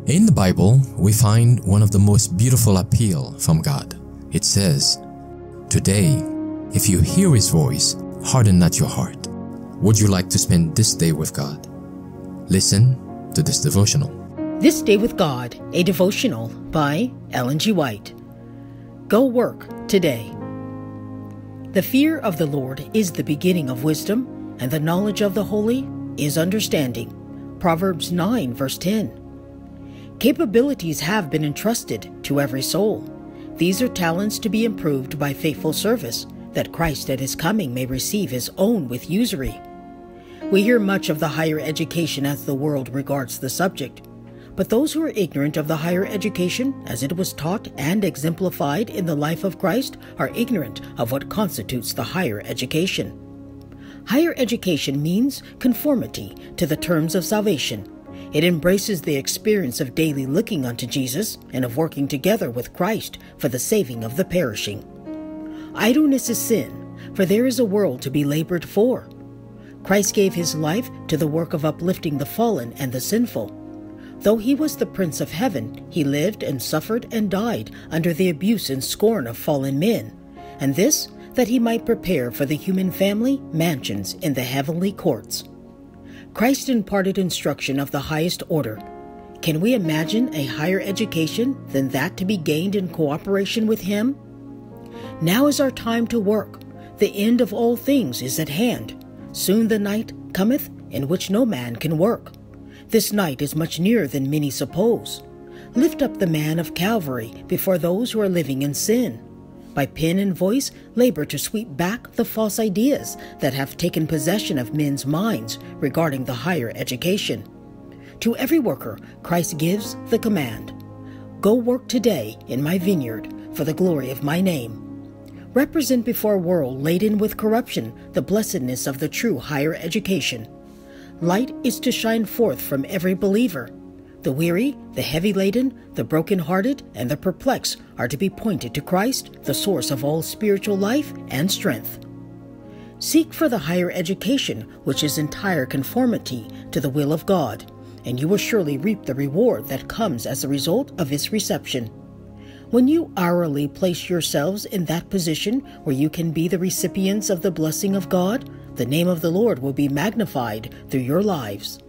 In the Bible, we find one of the most beautiful appeal from God. It says, "Today, if you hear His voice, harden not your heart." Would you like to spend this day with God? Listen to this devotional. This Day with God, a devotional by Ellen G. White. Go work today. The fear of the Lord is the beginning of wisdom, and the knowledge of the holy is understanding. Proverbs 9, verse 10. Capabilities have been entrusted to every soul. These are talents to be improved by faithful service, that Christ at His coming may receive His own with usury. We hear much of the higher education as the world regards the subject, but those who are ignorant of the higher education as it was taught and exemplified in the life of Christ are ignorant of what constitutes the higher education. Higher education means conformity to the terms of salvation. It embraces the experience of daily looking unto Jesus and of working together with Christ for the saving of the perishing. Idleness is sin, for there is a world to be labored for. Christ gave His life to the work of uplifting the fallen and the sinful. Though He was the Prince of Heaven, He lived and suffered and died under the abuse and scorn of fallen men, and this that He might prepare for the human family mansions in the heavenly courts. Christ imparted instruction of the highest order. Can we imagine a higher education than that to be gained in cooperation with Him? Now is our time to work. The end of all things is at hand. Soon the night cometh in which no man can work. This night is much nearer than many suppose. Lift up the man of Calvary before those who are living in sin. By pen and voice, labor to sweep back the false ideas that have taken possession of men's minds regarding the higher education. To every worker, Christ gives the command, "Go work today in my vineyard for the glory of my name." Represent before a world laden with corruption the blessedness of the true higher education. Light is to shine forth from every believer. The weary, the heavy-laden, the broken-hearted, and the perplexed are to be pointed to Christ, the source of all spiritual life and strength. Seek for the higher education, which is entire conformity to the will of God, and you will surely reap the reward that comes as a result of its reception. When you hourly place yourselves in that position where you can be the recipients of the blessing of God, the name of the Lord will be magnified through your lives.